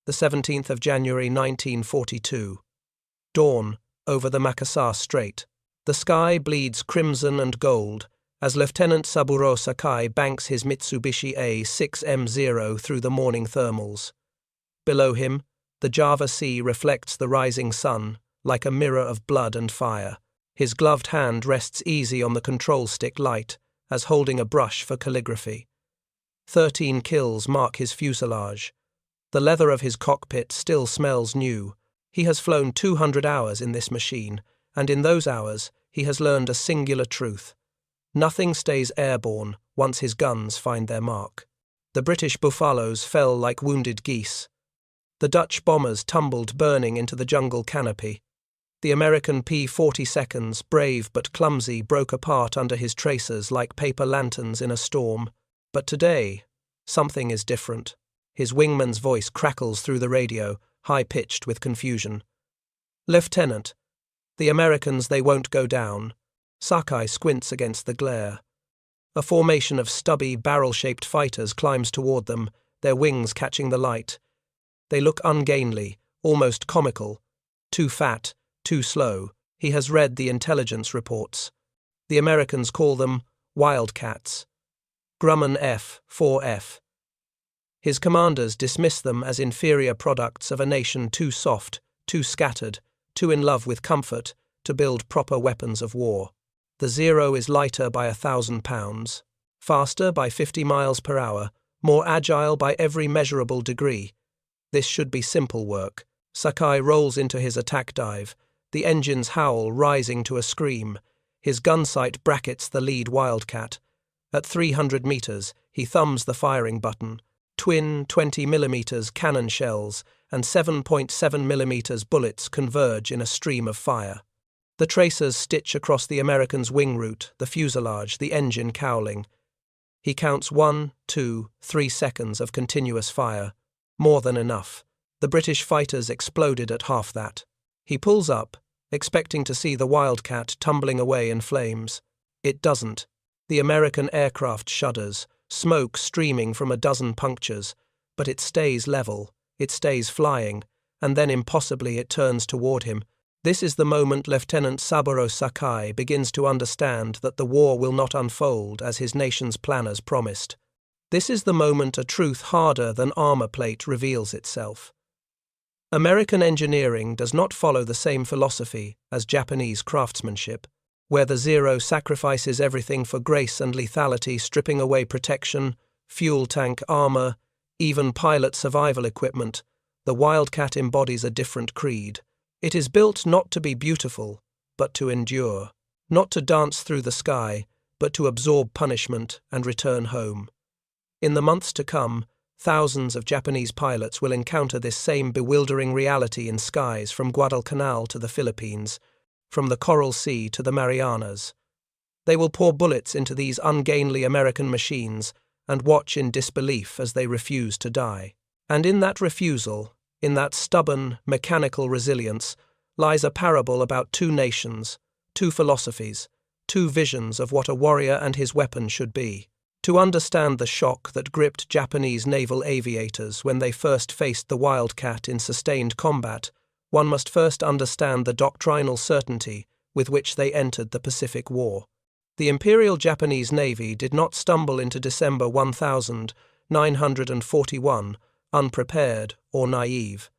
the 17th of January 1942. Dawn, over the Makassar Strait. The sky bleeds crimson and gold as Lieutenant Saburo Sakai banks his Mitsubishi A6M0 through the morning thermals. Below him, the Java Sea reflects the rising sun like a mirror of blood and fire. His gloved hand rests easy on the control stick light as holding a brush for calligraphy. 13 kills mark his fuselage. The leather of his cockpit still smells new. He has flown 200 hours in this machine, and in those hours he has learned a singular truth. Nothing stays airborne once his guns find their mark. The British Buffaloes fell like wounded geese. The Dutch bombers tumbled burning into the jungle canopy. The American P-42s, brave but clumsy, broke apart under his tracers like paper lanterns in a storm. But today, something is different. His wingman's voice crackles through the radio, high-pitched with confusion. "Lieutenant, the Americans, they won't go down." Sakai squints against the glare. A formation of stubby, barrel-shaped fighters climbs toward them, their wings catching the light. They look ungainly, almost comical. Too fat, too slow. He has read the intelligence reports. The Americans call them Wildcats. American F4F. His commanders dismiss them as inferior products of a nation too soft, too scattered, too in love with comfort to build proper weapons of war. The Zero is lighter by 1,000 pounds, faster by 50 miles per hour, more agile by every measurable degree. This should be simple work. Sakai rolls into his attack dive, the engine's howl rising to a scream. His gun sight brackets the lead Wildcat. At 300 meters, he thumbs the firing button. Twin 20mm cannon shells and 7.7mm bullets converge in a stream of fire. The tracers stitch across the American's wing route, the fuselage, the engine cowling. He counts 1, 2, 3 seconds of continuous fire. More than enough. The British fighters exploded at half that. He pulls up, expecting to see the Wildcat tumbling away in flames. It doesn't. The American aircraft shudders, smoke streaming from a dozen punctures, but it stays level, it stays flying, and then impossibly it turns toward him. This is the moment Lieutenant Saburo Sakai begins to understand that the war will not unfold as his nation's planners promised. This is the moment a truth harder than armor plate reveals itself. American engineering does not follow the same philosophy as Japanese craftsmanship, where the Zero sacrifices everything for grace and lethality, stripping away protection, fuel tank armor, even pilot survival equipment. The Wildcat embodies a different creed. It is built not to be beautiful, but to endure, not to dance through the sky, but to absorb punishment and return home. In the months to come, thousands of Japanese pilots will encounter this same bewildering reality in skies from Guadalcanal to the Philippines, from the Coral Sea to the Marianas. They will pour bullets into these ungainly American machines and watch in disbelief as they refuse to die. And in that refusal, in that stubborn, mechanical resilience, lies a parable about two nations, two philosophies, two visions of what a warrior and his weapon should be. To understand the shock that gripped Japanese naval aviators when they first faced the Wildcat in sustained combat, one must first understand the doctrinal certainty with which they entered the Pacific War. The Imperial Japanese Navy did not stumble into December 1941 unprepared or naive.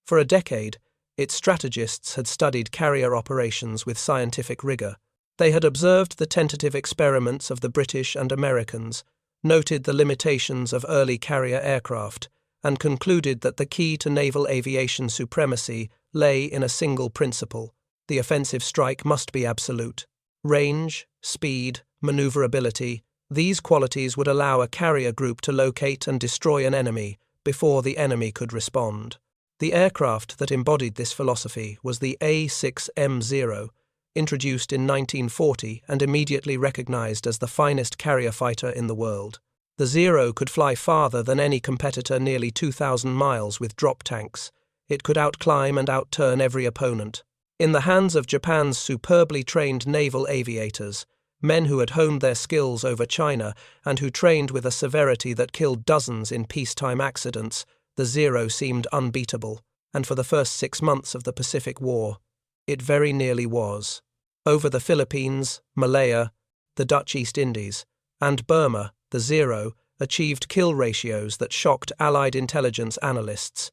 For a decade, its strategists had studied carrier operations with scientific rigor. They had observed the tentative experiments of the British and Americans, noted the limitations of early carrier aircraft, and concluded that the key to naval aviation supremacy lay in a single principle: the offensive strike must be absolute. Range, speed, maneuverability, these qualities would allow a carrier group to locate and destroy an enemy before the enemy could respond. The aircraft that embodied this philosophy was the A6M0, introduced in 1940 and immediately recognized as the finest carrier fighter in the world. The Zero could fly farther than any competitor, nearly 2,000 miles with drop tanks. It could outclimb and outturn every opponent. In the hands of Japan's superbly trained naval aviators, men who had honed their skills over China and who trained with a severity that killed dozens in peacetime accidents, the Zero seemed unbeatable, and for the first 6 months of the Pacific War, it very nearly was. Over the Philippines, Malaya, the Dutch East Indies, and Burma, the Zero achieved kill ratios that shocked Allied intelligence analysts,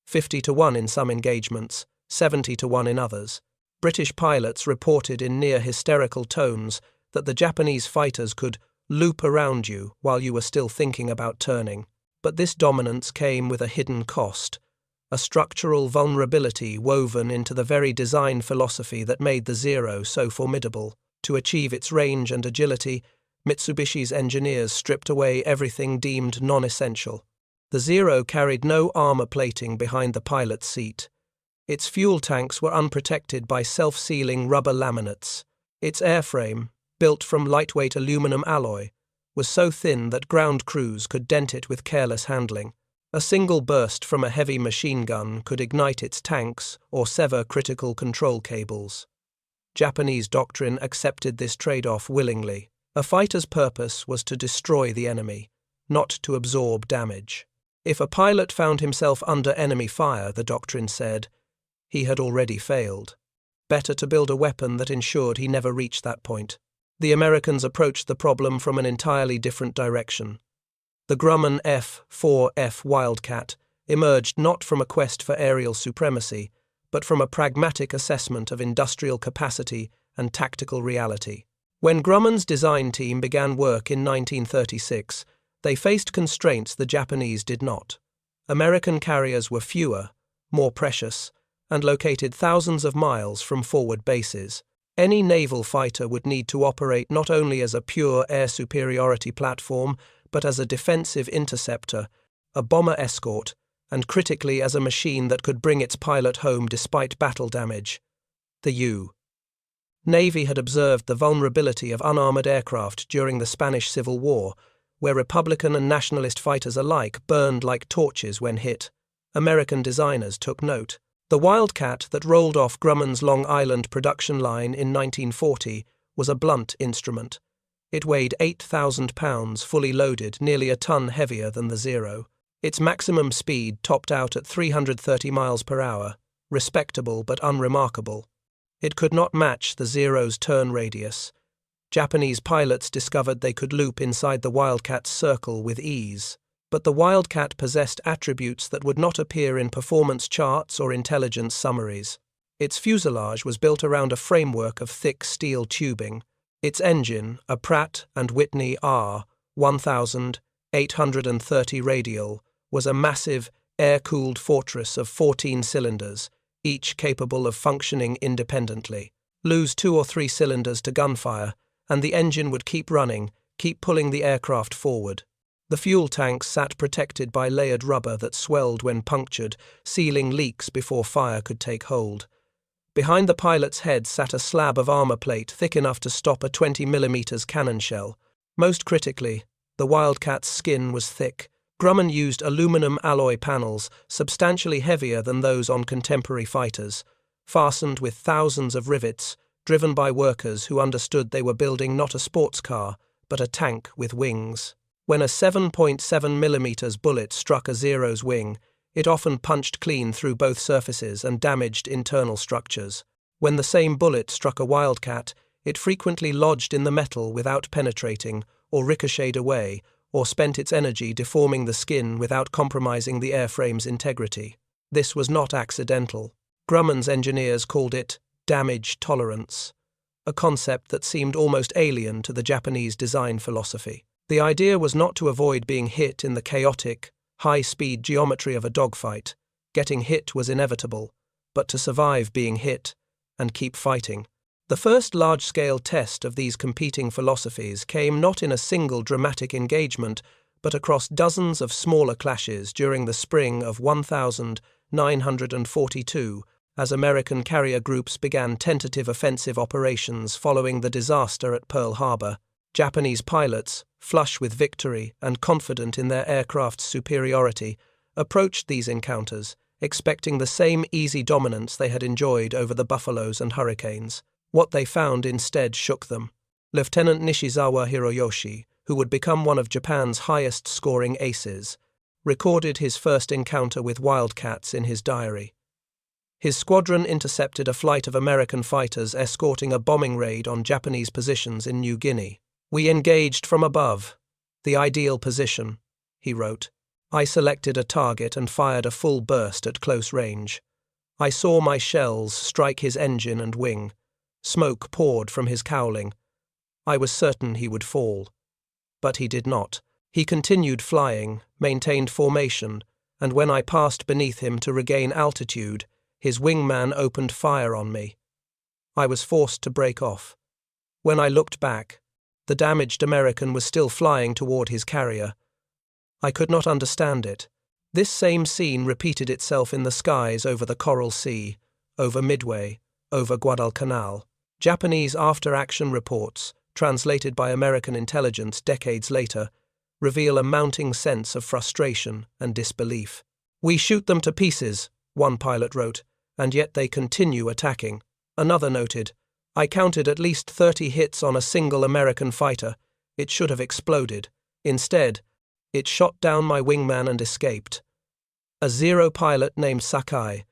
50-1 in some engagements, 70-1 in others. British pilots reported in near hysterical tones that the Japanese fighters could loop around you while you were still thinking about turning. But this dominance came with a hidden cost, a structural vulnerability woven into the very design philosophy that made the Zero so formidable. To achieve its range and agility, Mitsubishi's engineers stripped away everything deemed non-essential. The Zero carried no armor plating behind the pilot's seat. Its fuel tanks were unprotected by self-sealing rubber laminates. Its airframe, built from lightweight aluminum alloy, was so thin that ground crews could dent it with careless handling. A single burst from a heavy machine gun could ignite its tanks or sever critical control cables. Japanese doctrine accepted this trade-off willingly. A fighter's purpose was to destroy the enemy, not to absorb damage. If a pilot found himself under enemy fire, the doctrine said, he had already failed. Better to build a weapon that ensured he never reached that point. The Americans approached the problem from an entirely different direction. The Grumman F4F Wildcat emerged not from a quest for aerial supremacy, but from a pragmatic assessment of industrial capacity and tactical reality. When Grumman's design team began work in 1936, they faced constraints the Japanese did not. American carriers were fewer, more precious, and located thousands of miles from forward bases. Any naval fighter would need to operate not only as a pure air superiority platform, but as a defensive interceptor, a bomber escort, and critically as a machine that could bring its pilot home despite battle damage. The Navy had observed the vulnerability of unarmored aircraft during the Spanish Civil War, where Republican and nationalist fighters alike burned like torches when hit. American designers took note. The Wildcat that rolled off Grumman's Long Island production line in 1940 was a blunt instrument. It weighed 8,000 pounds fully loaded, nearly a ton heavier than the Zero. Its maximum speed topped out at 330 miles per hour, respectable but unremarkable. It could not match the Zero's turn radius. Japanese pilots discovered they could loop inside the Wildcat's circle with ease. But the Wildcat possessed attributes that would not appear in performance charts or intelligence summaries. Its fuselage was built around a framework of thick steel tubing. Its engine, a Pratt & Whitney R-1830 radial, was a massive, air-cooled fortress of 14 cylinders, each capable of functioning independently. Lose 2 or 3 cylinders to gunfire, and the engine would keep running, keep pulling the aircraft forward. The fuel tanks sat protected by layered rubber that swelled when punctured, sealing leaks before fire could take hold. Behind the pilot's head sat a slab of armor plate thick enough to stop a 20mm cannon shell. Most critically, the Wildcat's skin was thick. Grumman used aluminum alloy panels, substantially heavier than those on contemporary fighters, fastened with thousands of rivets, driven by workers who understood they were building not a sports car, but a tank with wings. When a 7.7mm bullet struck a Zero's wing, it often punched clean through both surfaces and damaged internal structures. When the same bullet struck a Wildcat, it frequently lodged in the metal without penetrating, or ricocheted away, or spent its energy deforming the skin without compromising the airframe's integrity. This was not accidental. Grumman's engineers called it damage tolerance, a concept that seemed almost alien to the Japanese design philosophy. The idea was not to avoid being hit in the chaotic, high-speed geometry of a dogfight. Getting hit was inevitable, but to survive being hit and keep fighting. The first large-scale test of these competing philosophies came not in a single dramatic engagement, but across dozens of smaller clashes during the spring of 1942, as American carrier groups began tentative offensive operations following the disaster at Pearl Harbor. Japanese pilots, flush with victory and confident in their aircraft's superiority, approached these encounters, expecting the same easy dominance they had enjoyed over the Buffaloes and Hurricanes. What they found instead shook them. Lieutenant Nishizawa Hiroyoshi, who would become one of Japan's highest-scoring aces, recorded his first encounter with Wildcats in his diary. His squadron intercepted a flight of American fighters escorting a bombing raid on Japanese positions in New Guinea. "We engaged from above. The ideal position," he wrote. "I selected a target and fired a full burst at close range. I saw my shells strike his engine and wing. Smoke poured from his cowling. I was certain he would fall. But he did not. He continued flying, maintained formation, and when I passed beneath him to regain altitude, his wingman opened fire on me. I was forced to break off. When I looked back, the damaged American was still flying toward his carrier. I could not understand it. This same scene repeated itself in the skies over the Coral Sea, over Midway, over Guadalcanal. Japanese after-action reports, translated by American intelligence decades later, reveal a mounting sense of frustration and disbelief. "We shoot them to pieces," one pilot wrote, "and yet they continue attacking." Another noted, "I counted at least 30 hits on a single American fighter. It should have exploded. Instead, it shot down my wingman and escaped." A Zero pilot named Sakai,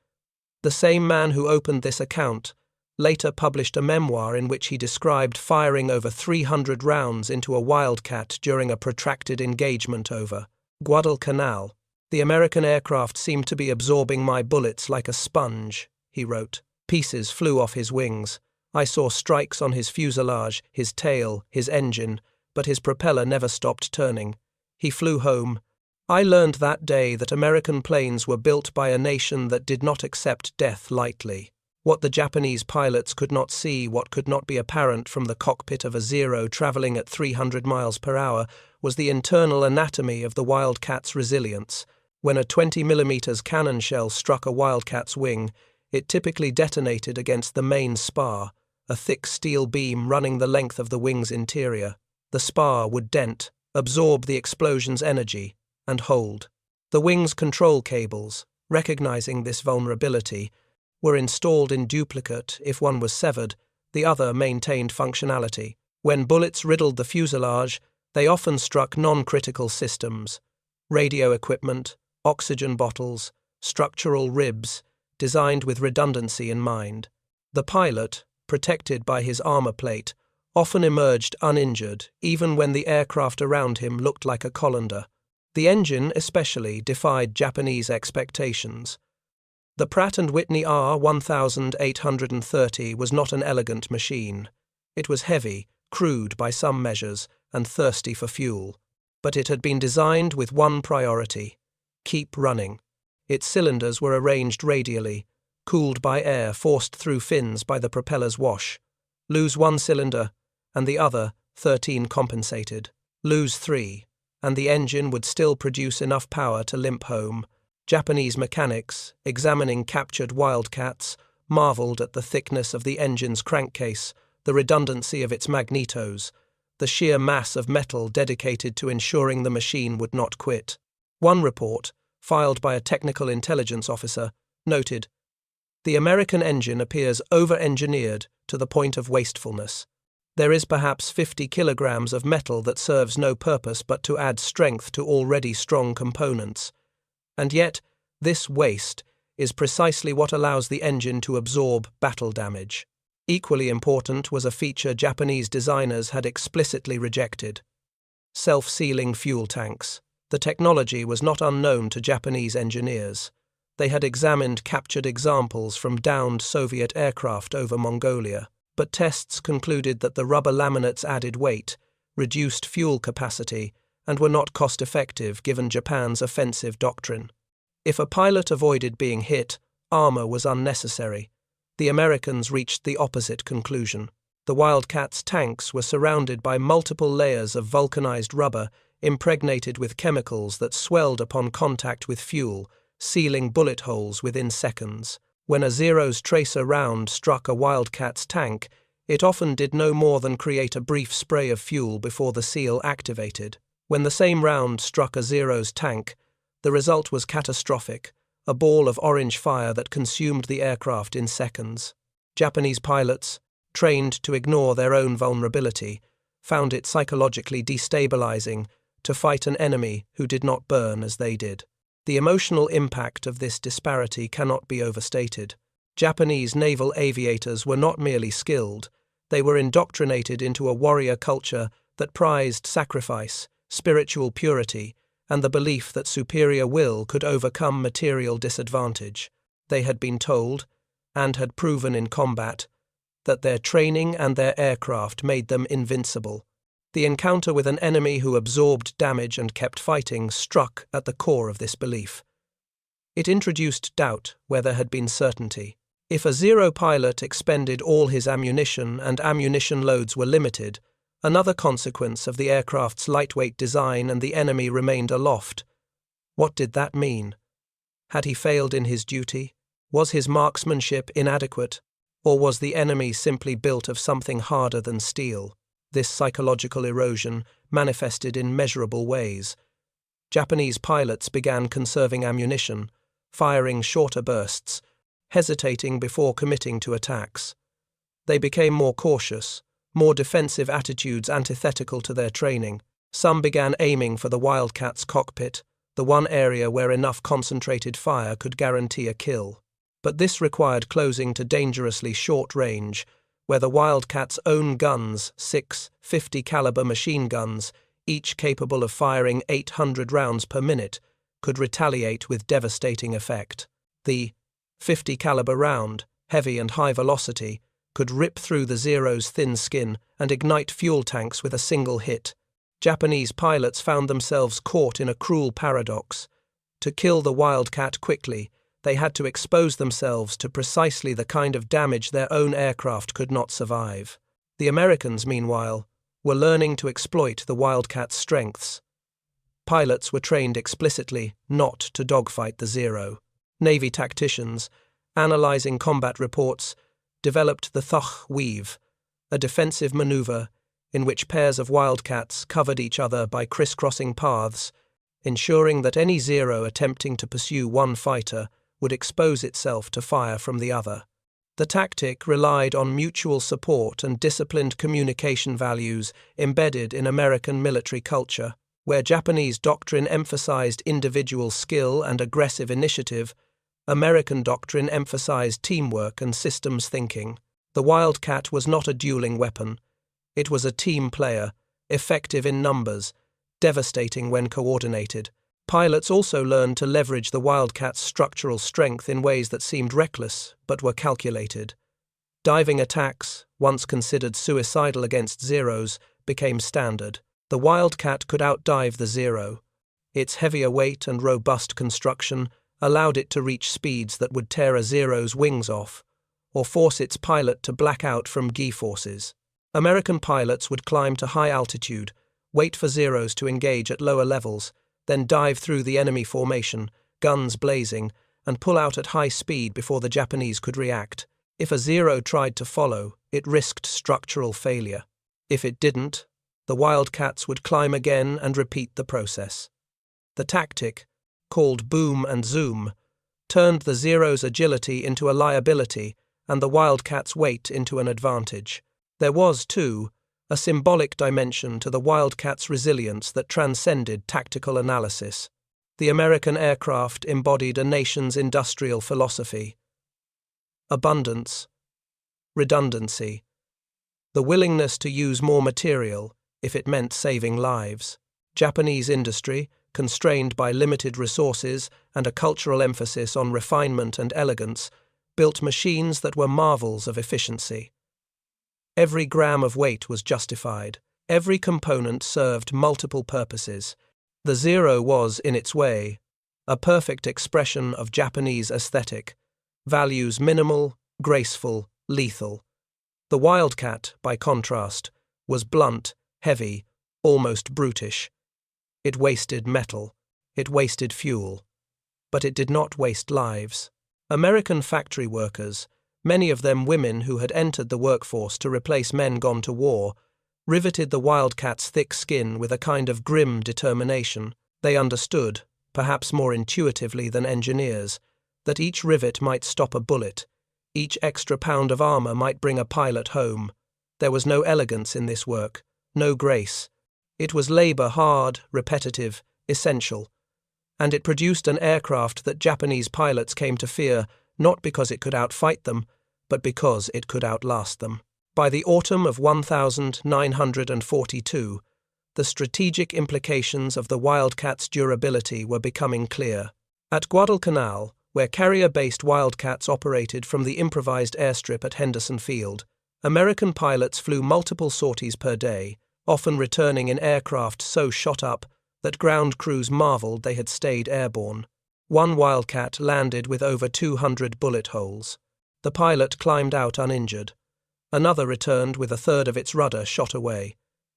the same man who opened this account, later published a memoir in which he described firing over 300 rounds into a Wildcat during a protracted engagement over Guadalcanal. "The American aircraft seemed to be absorbing my bullets like a sponge," he wrote. "Pieces flew off his wings. I saw strikes on his fuselage, his tail, his engine, but his propeller never stopped turning. He flew home. I learned that day that American planes were built by a nation that did not accept death lightly. What the Japanese pilots could not see, what could not be apparent from the cockpit of a Zero traveling at 300 miles per hour, was the internal anatomy of the Wildcat's resilience. When a 20mm cannon shell struck a Wildcat's wing, it typically detonated against the main spar, a thick steel beam running the length of the wing's interior. The spar would dent, absorb the explosion's energy, and hold. The wing's control cables, recognizing this vulnerability, were installed in duplicate. If one was severed, the other maintained functionality. When bullets riddled the fuselage, they often struck non-critical systems, radio equipment, oxygen bottles, structural ribs, designed with redundancy in mind. The pilot, protected by his armor plate, often emerged uninjured, even when the aircraft around him looked like a colander. The engine, especially, defied Japanese expectations. The Pratt & Whitney R1830 was not an elegant machine. It was heavy, crude by some measures, and thirsty for fuel. But it had been designed with one priority: keep running. Its cylinders were arranged radially, cooled by air forced through fins by the propeller's wash. Lose one cylinder, and the other, 13, compensated. Lose 3, and the engine would still produce enough power to limp home. Japanese mechanics, examining captured Wildcats, marveled at the thickness of the engine's crankcase, the redundancy of its magnetos, the sheer mass of metal dedicated to ensuring the machine would not quit. One report, filed by a technical intelligence officer, noted, "The American engine appears over-engineered to the point of wastefulness. There is perhaps 50 kilograms of metal that serves no purpose but to add strength to already strong components. And yet, this waste is precisely what allows the engine to absorb battle damage." Equally important was a feature Japanese designers had explicitly rejected: self-sealing fuel tanks. The technology was not unknown to Japanese engineers. They had examined captured examples from downed Soviet aircraft over Mongolia, but tests concluded that the rubber laminates added weight, reduced fuel capacity, and were not cost-effective given Japan's offensive doctrine. If a pilot avoided being hit, armor was unnecessary. The Americans reached the opposite conclusion. The Wildcats' tanks were surrounded by multiple layers of vulcanized rubber impregnated with chemicals that swelled upon contact with fuel, sealing bullet holes within seconds. When a Zero's tracer round struck a Wildcat's tank, it often did no more than create a brief spray of fuel before the seal activated. When the same round struck a Zero's tank, the result was catastrophic, a ball of orange fire that consumed the aircraft in seconds. Japanese pilots, trained to ignore their own vulnerability, found it psychologically destabilizing to fight an enemy who did not burn as they did. The emotional impact of this disparity cannot be overstated. Japanese naval aviators were not merely skilled, they were indoctrinated into a warrior culture that prized sacrifice, spiritual purity, and the belief that superior will could overcome material disadvantage. They had been told, and had proven in combat, that their training and their aircraft made them invincible. The encounter with an enemy who absorbed damage and kept fighting struck at the core of this belief. It introduced doubt where there had been certainty. If a Zero pilot expended all his ammunition and ammunition loads were limited, another consequence of the aircraft's lightweight design and the enemy remained aloft. What did that mean? Had he failed in his duty? Was his marksmanship inadequate? Or was the enemy simply built of something harder than steel? This psychological erosion manifested in measurable ways. Japanese pilots began conserving ammunition, firing shorter bursts, hesitating before committing to attacks. They became more cautious, more defensive attitudes antithetical to their training. Some began aiming for the Wildcat's cockpit, the one area where enough concentrated fire could guarantee a kill. But this required closing to dangerously short range, where the Wildcat's own guns, 6 50-caliber machine guns, each capable of firing 800 rounds per minute, could retaliate with devastating effect. The 50-caliber round, heavy and high velocity, could rip through the Zero's thin skin and ignite fuel tanks with a single hit. Japanese pilots found themselves caught in a cruel paradox. To kill the Wildcat quickly, they had to expose themselves to precisely the kind of damage their own aircraft could not survive. The Americans, meanwhile, were learning to exploit the Wildcat's strengths. Pilots were trained explicitly not to dogfight the Zero. Navy tacticians, analyzing combat reports, developed the Thuch weave, a defensive maneuver in which pairs of Wildcats covered each other by crisscrossing paths, ensuring that any Zero attempting to pursue one fighter would expose itself to fire from the other. The tactic relied on mutual support and disciplined communication values embedded in American military culture. Where Japanese doctrine emphasized individual skill and aggressive initiative, American doctrine emphasized teamwork and systems thinking. The Wildcat was not a dueling weapon. It was a team player, effective in numbers, devastating when coordinated. Pilots also learned to leverage the Wildcat's structural strength in ways that seemed reckless but were calculated. Diving attacks, once considered suicidal against Zeros, became standard. The Wildcat could outdive the Zero. Its heavier weight and robust construction allowed it to reach speeds that would tear a Zero's wings off, or force its pilot to black out from G-forces. American pilots would climb to high altitude, wait for Zeros to engage at lower levels, then dive through the enemy formation, guns blazing, and pull out at high speed before the Japanese could react. If a Zero tried to follow, it risked structural failure. If it didn't, the Wildcats would climb again and repeat the process. The tactic, called boom and zoom, turned the Zero's agility into a liability and the Wildcat's weight into an advantage. There was, too, a symbolic dimension to the Wildcat's resilience that transcended tactical analysis. The American aircraft embodied a nation's industrial philosophy. Abundance, redundancy, the willingness to use more material if it meant saving lives. Japanese industry, constrained by limited resources and a cultural emphasis on refinement and elegance, built machines that were marvels of efficiency. Every gram of weight was justified. Every component served multiple purposes. The Zero was, in its way, a perfect expression of Japanese aesthetic, values minimal, graceful, lethal. The Wildcat, by contrast, was blunt, heavy, almost brutish. It wasted metal. It wasted fuel. But it did not waste lives. American factory workers, many of them women who had entered the workforce to replace men gone to war, riveted the Wildcat's thick skin with a kind of grim determination. They understood, perhaps more intuitively than engineers, that each rivet might stop a bullet, each extra pound of armor might bring a pilot home. There was no elegance in this work, no grace, It was labor hard, repetitive, essential, and it produced an aircraft that Japanese pilots came to fear not because it could outfight them, but because it could outlast them. By the autumn of 1942, the strategic implications of the Wildcat's durability were becoming clear. At Guadalcanal, where carrier-based Wildcats operated from the improvised airstrip at Henderson Field, American pilots flew multiple sorties per day, often returning in aircraft so shot up that ground crews marveled they had stayed airborne. One Wildcat landed with over 200 bullet holes. The pilot climbed out uninjured. Another returned with a third of its rudder shot away.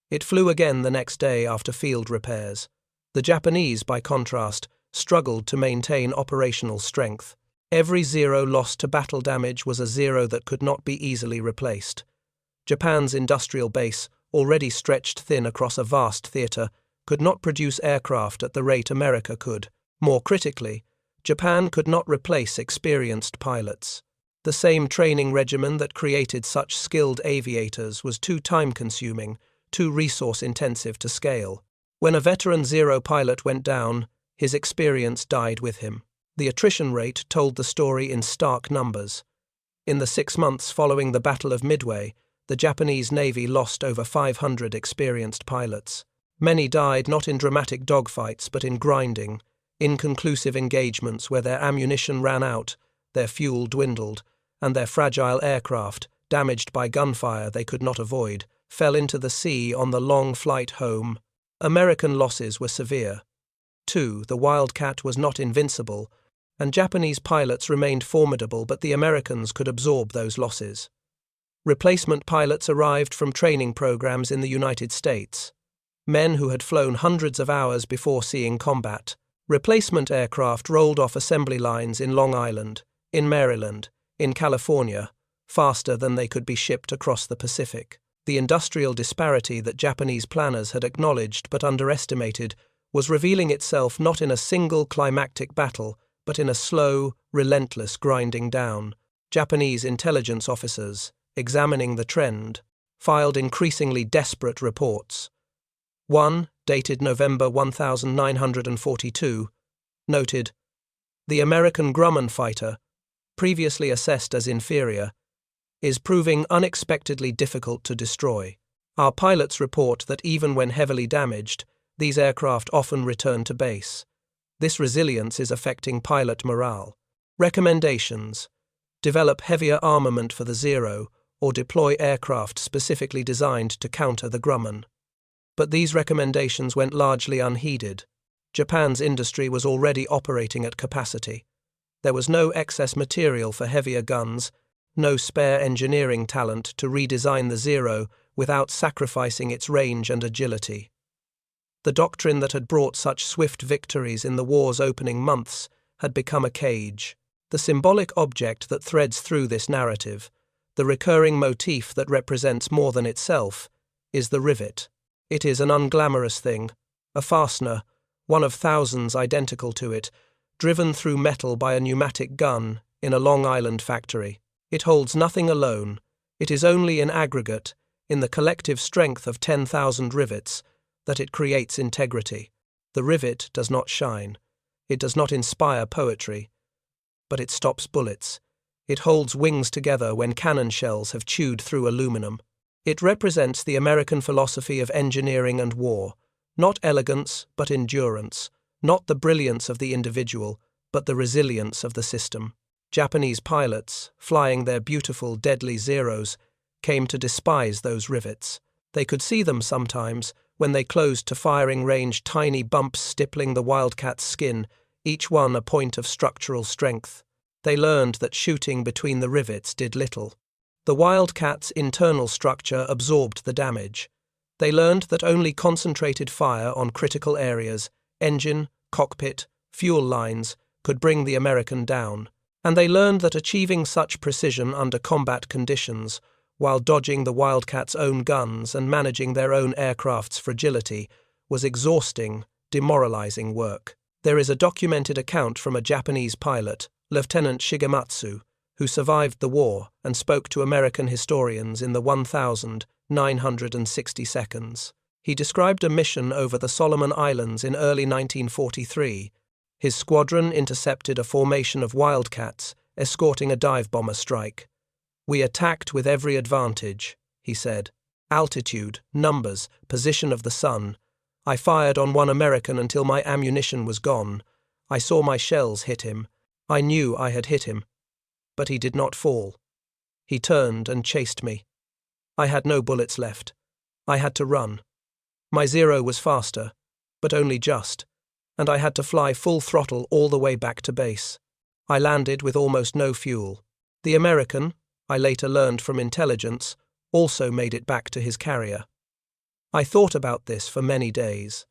It flew again the next day after field repairs. The Japanese, by contrast, struggled to maintain operational strength. Every zero lost to battle damage was a zero that could not be easily replaced. Japan's industrial base, already stretched thin across a vast theatre, could not produce aircraft at the rate America could. More critically, Japan could not replace experienced pilots. The same training regimen that created such skilled aviators was too time-consuming, too resource-intensive to scale. When a veteran Zero pilot went down, his experience died with him. The attrition rate told the story in stark numbers. In the 6 months following the Battle of Midway, the Japanese Navy lost over 500 experienced pilots. Many died not in dramatic dogfights but in grinding, inconclusive engagements where their ammunition ran out, their fuel dwindled, and their fragile aircraft, damaged by gunfire they could not avoid, fell into the sea on the long flight home. American losses were severe. Too, the Wildcat was not invincible, and Japanese pilots remained formidable, but the Americans could absorb those losses. Replacement pilots arrived from training programs in the United States. Men who had flown hundreds of hours before seeing combat. Replacement aircraft rolled off assembly lines in Long Island, in Maryland, in California, faster than they could be shipped across the Pacific. The industrial disparity that Japanese planners had acknowledged but underestimated was revealing itself not in a single climactic battle, but in a slow, relentless grinding down. Japanese intelligence officers, examining the trend, filed increasingly desperate reports. One, dated November 1942, noted, "The American Grumman fighter, previously assessed as inferior, is proving unexpectedly difficult to destroy. Our pilots report that even when heavily damaged, these aircraft often return to base. This resilience is affecting pilot morale. Recommendations: develop heavier armament for the Zero or deploy aircraft specifically designed to counter the Grumman." But these recommendations went largely unheeded. Japan's industry was already operating at capacity. There was no excess material for heavier guns, no spare engineering talent to redesign the Zero without sacrificing its range and agility. The doctrine that had brought such swift victories in the war's opening months had become a cage. The symbolic object that threads through this narrative, the recurring motif that represents more than itself, is the rivet. It is an unglamorous thing, a fastener, one of thousands identical to it, driven through metal by a pneumatic gun in a Long Island factory. It holds nothing alone. It is only in aggregate, in the collective strength of 10,000 rivets, that it creates integrity. The rivet does not shine. It does not inspire poetry. But it stops bullets. It holds wings together when cannon shells have chewed through aluminum. It represents the American philosophy of engineering and war, not elegance but endurance, not the brilliance of the individual, but the resilience of the system. Japanese pilots, flying their beautiful, deadly Zeros, came to despise those rivets. They could see them sometimes, when they closed to firing range, tiny bumps stippling the Wildcat's skin, each one a point of structural strength. They learned that shooting between the rivets did little. The Wildcat's internal structure absorbed the damage. They learned that only concentrated fire on critical areas, engine, cockpit, fuel lines, could bring the American down. And they learned that achieving such precision under combat conditions, while dodging the Wildcats' own guns and managing their own aircraft's fragility, was exhausting, demoralizing work. There is a documented account from a Japanese pilot, Lieutenant Shigematsu, who survived the war and spoke to American historians in the 1,960 seconds. He described a mission over the Solomon Islands in early 1943. His squadron intercepted a formation of Wildcats, escorting a dive bomber strike. "We attacked with every advantage," he said. "Altitude, numbers, position of the sun. I fired on one American until my ammunition was gone. I saw my shells hit him. I knew I had hit him. But he did not fall. He turned and chased me. I had no bullets left. I had to run. My Zero was faster, but only just, and I had to fly full throttle all the way back to base. I landed with almost no fuel. The American, I later learned from intelligence, also made it back to his carrier. I thought about this for many days.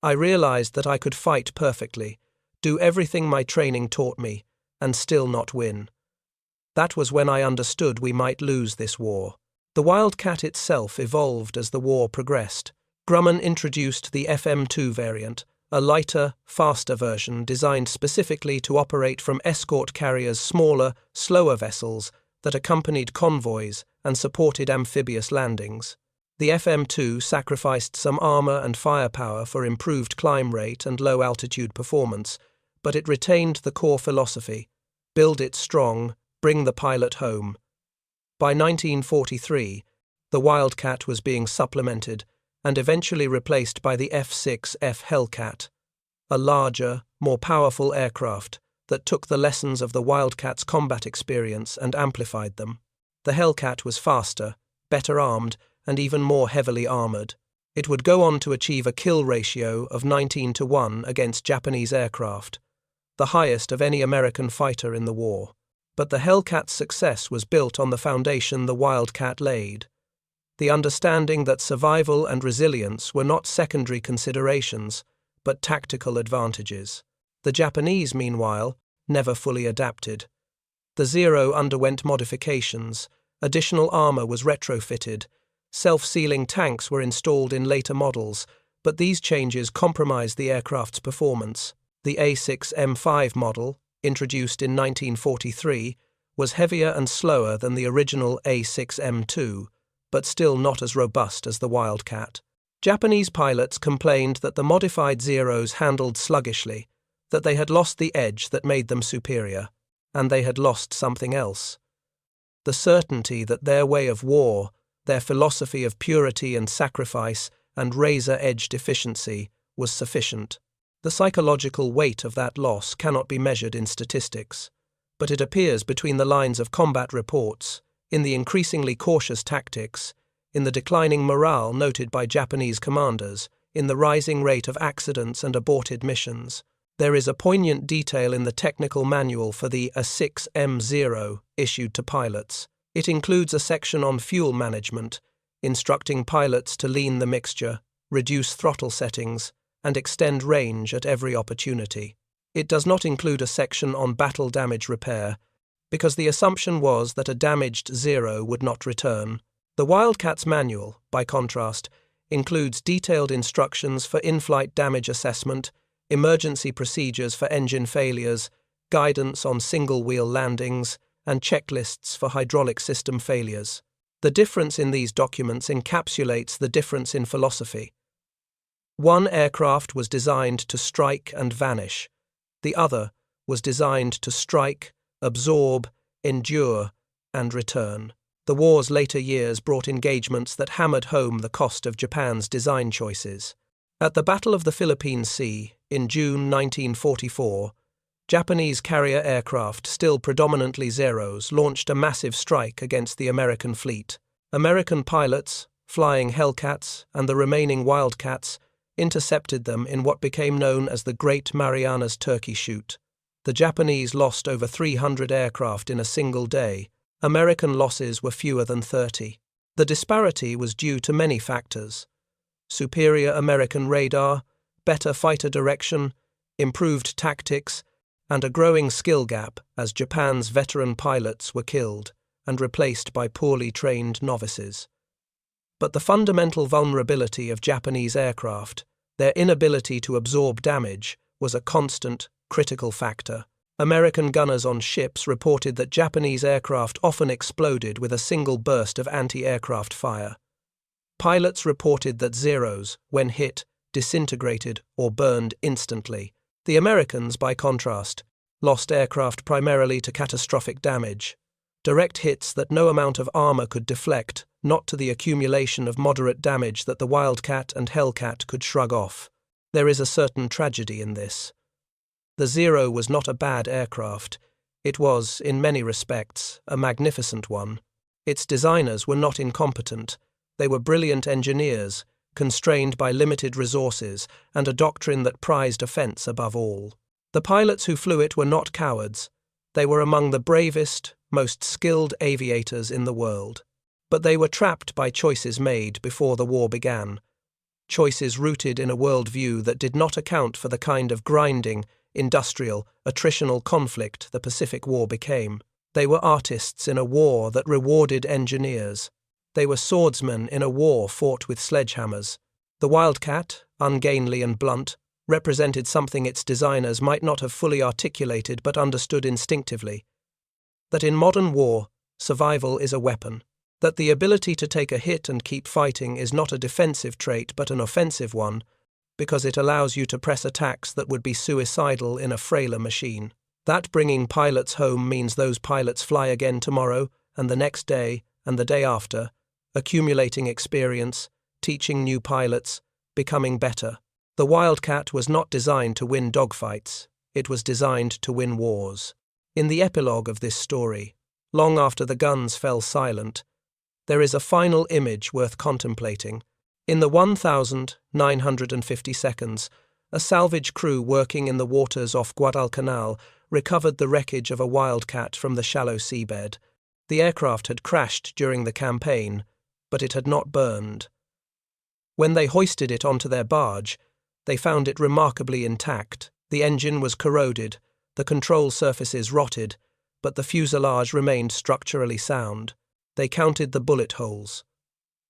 I realized that I could fight perfectly, do everything my training taught me, and still not win. That was when I understood we might lose this war. The Wildcat itself evolved as the war progressed. Grumman introduced the FM2 variant, a lighter, faster version designed specifically to operate from escort carriers' smaller, slower vessels that accompanied convoys and supported amphibious landings. The FM2 sacrificed some armor and firepower for improved climb rate and low-altitude performance, but it retained the core philosophy: build it strong, bring the pilot home. By 1943, the Wildcat was being supplemented and eventually replaced by the F4F Hellcat, a larger, more powerful aircraft that took the lessons of the Wildcat's combat experience and amplified them. The Hellcat was faster, better armed, and even more heavily armored. It would go on to achieve a kill ratio of 19-1 against Japanese aircraft, the highest of any American fighter in the war. But the Hellcat's success was built on the foundation the Wildcat laid: the understanding that survival and resilience were not secondary considerations, but tactical advantages. The Japanese, meanwhile, never fully adapted. The Zero underwent modifications, additional armor was retrofitted, self-sealing tanks were installed in later models, but these changes compromised the aircraft's performance. The A6M5 model, introduced in 1943, was heavier and slower than the original A6M2, but still not as robust as the Wildcat. Japanese pilots complained that the modified Zeros handled sluggishly, that they had lost the edge that made them superior, and they had lost something else: the certainty that their way of war, their philosophy of purity and sacrifice and razor-edged efficiency, was sufficient. The psychological weight of that loss cannot be measured in statistics, but it appears between the lines of combat reports, in the increasingly cautious tactics, in the declining morale noted by Japanese commanders, in the rising rate of accidents and aborted missions. There is a poignant detail in the technical manual for the A6M0 issued to pilots. It includes a section on fuel management, instructing pilots to lean the mixture, reduce throttle settings, and extend range at every opportunity. It does not include a section on battle damage repair, because the assumption was that a damaged Zero would not return. The Wildcat's manual, by contrast, includes detailed instructions for in-flight damage assessment, emergency procedures for engine failures, guidance on single-wheel landings, and checklists for hydraulic system failures. The difference in these documents encapsulates the difference in philosophy. One aircraft was designed to strike and vanish. The other was designed to strike, absorb, endure, and return. The war's later years brought engagements that hammered home the cost of Japan's design choices. At the Battle of the Philippine Sea, in June 1944, Japanese carrier aircraft, still predominantly Zeros, launched a massive strike against the American fleet. American pilots, flying Hellcats, and the remaining Wildcats intercepted them in what became known as the Great Marianas Turkey Shoot. The Japanese lost over 300 aircraft in a single day. American losses were fewer than 30. The disparity was due to many factors: superior American radar, better fighter direction, improved tactics, and a growing skill gap as Japan's veteran pilots were killed and replaced by poorly trained novices. But the fundamental vulnerability of Japanese aircraft, their inability to absorb damage, was a constant, critical factor. American gunners on ships reported that Japanese aircraft often exploded with a single burst of anti-aircraft fire. Pilots reported that Zeros, when hit, disintegrated or burned instantly. The Americans, by contrast, lost aircraft primarily to catastrophic damage. Direct hits that no amount of armor could deflect, not to the accumulation of moderate damage that the Wildcat and Hellcat could shrug off. There is a certain tragedy in this. The Zero was not a bad aircraft. It was, in many respects, a magnificent one. Its designers were not incompetent. They were brilliant engineers, constrained by limited resources and a doctrine that prized offense above all. The pilots who flew it were not cowards. They were among the bravest, most skilled aviators in the world. But they were trapped by choices made before the war began. Choices rooted in a worldview that did not account for the kind of grinding, industrial, attritional conflict the Pacific War became. They were artists in a war that rewarded engineers. They were swordsmen in a war fought with sledgehammers. The Wildcat, ungainly and blunt, represented something its designers might not have fully articulated but understood instinctively. That in modern war, survival is a weapon. That the ability to take a hit and keep fighting is not a defensive trait but an offensive one, because it allows you to press attacks that would be suicidal in a frailer machine. That bringing pilots home means those pilots fly again tomorrow, and the next day, and the day after, accumulating experience, teaching new pilots, becoming better. The Wildcat was not designed to win dogfights. It was designed to win wars. In the epilogue of this story, long after the guns fell silent, there is a final image worth contemplating. In the 1,950 seconds, a salvage crew working in the waters off Guadalcanal recovered the wreckage of a Wildcat from the shallow seabed. The aircraft had crashed during the campaign, but it had not burned. When they hoisted it onto their barge, they found it remarkably intact. The engine was corroded, the control surfaces rotted, but the fuselage remained structurally sound. They counted the bullet holes.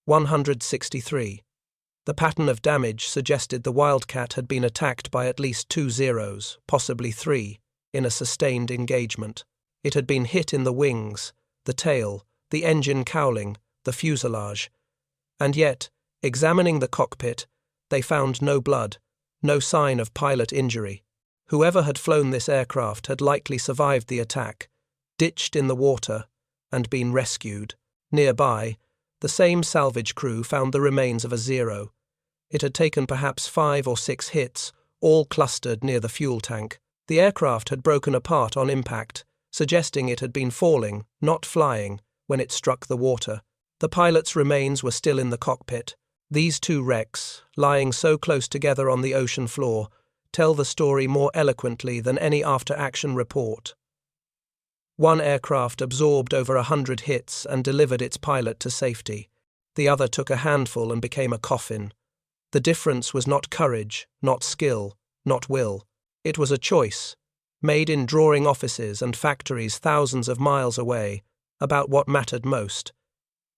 163. The pattern of damage suggested the Wildcat had been attacked by at least 2 Zeros, possibly 3, in a sustained engagement. It had been hit in the wings, the tail, the engine cowling, the fuselage. And yet, examining the cockpit, they found no blood, no sign of pilot injury. Whoever had flown this aircraft had likely survived the attack, ditched in the water, and been rescued. Nearby, the same salvage crew found the remains of a Zero. It had taken perhaps 5 or 6 hits, all clustered near the fuel tank. The aircraft had broken apart on impact, suggesting it had been falling, not flying, when it struck the water. The pilot's remains were still in the cockpit. These two wrecks, lying so close together on the ocean floor, tell the story more eloquently than any after-action report. One aircraft absorbed over 100 hits and delivered its pilot to safety. The other took a handful and became a coffin. The difference was not courage, not skill, not will. It was a choice, made in drawing offices and factories thousands of miles away, about what mattered most: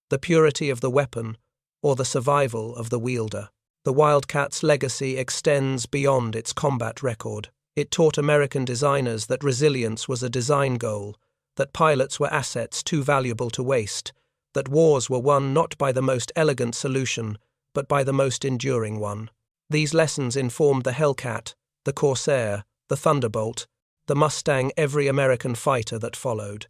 the purity of the weapon or the survival of the wielder. The Wildcat's legacy extends beyond its combat record. It taught American designers that resilience was a design goal, that pilots were assets too valuable to waste, that wars were won not by the most elegant solution, but by the most enduring one. These lessons informed the Hellcat, the Corsair, the Thunderbolt, the Mustang, every American fighter that followed.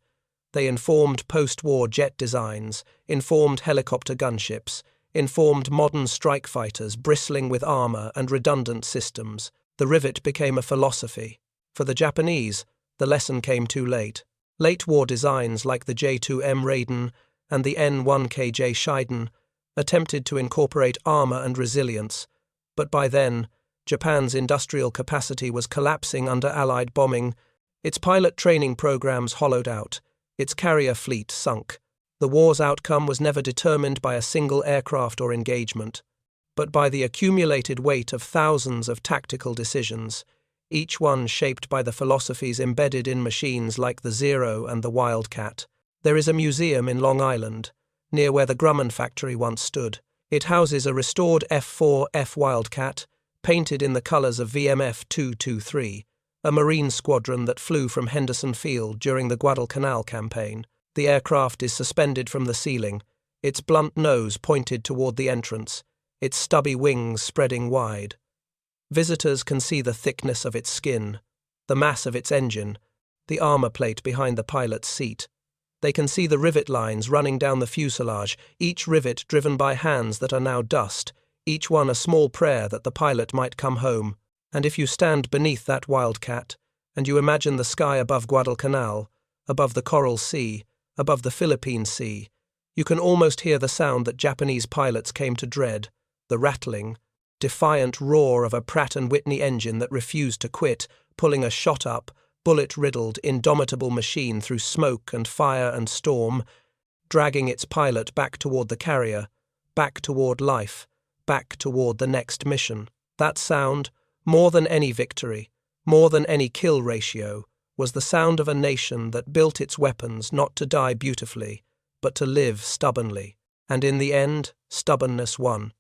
They informed post-war jet designs, informed helicopter gunships, informed modern strike fighters bristling with armor and redundant systems. The rivet became a philosophy. For the Japanese, the lesson came too late. Late war designs like the J-2M Raiden and the N-1KJ Shiden attempted to incorporate armor and resilience, but by then, Japan's industrial capacity was collapsing under Allied bombing, its pilot training programs hollowed out, its carrier fleet sunk. The war's outcome was never determined by a single aircraft or engagement, but by the accumulated weight of thousands of tactical decisions, each one shaped by the philosophies embedded in machines like the Zero and the Wildcat. There is a museum in Long Island, near where the Grumman factory once stood. It houses a restored F4F Wildcat, painted in the colors of VMF 223, a Marine squadron that flew from Henderson Field during the Guadalcanal campaign. The aircraft is suspended from the ceiling, its blunt nose pointed toward the entrance, its stubby wings spreading wide. Visitors can see the thickness of its skin, the mass of its engine, the armor plate behind the pilot's seat. They can see the rivet lines running down the fuselage, each rivet driven by hands that are now dust, each one a small prayer that the pilot might come home. And if you stand beneath that Wildcat, and you imagine the sky above Guadalcanal, above the Coral Sea, above the Philippine Sea, you can almost hear the sound that Japanese pilots came to dread, the rattling, defiant roar of a Pratt & Whitney engine that refused to quit, pulling a shot-up, bullet-riddled, indomitable machine through smoke and fire and storm, dragging its pilot back toward the carrier, back toward life, back toward the next mission. That sound, more than any victory, more than any kill ratio, was the sound of a nation that built its weapons not to die beautifully, but to live stubbornly. And in the end, stubbornness won.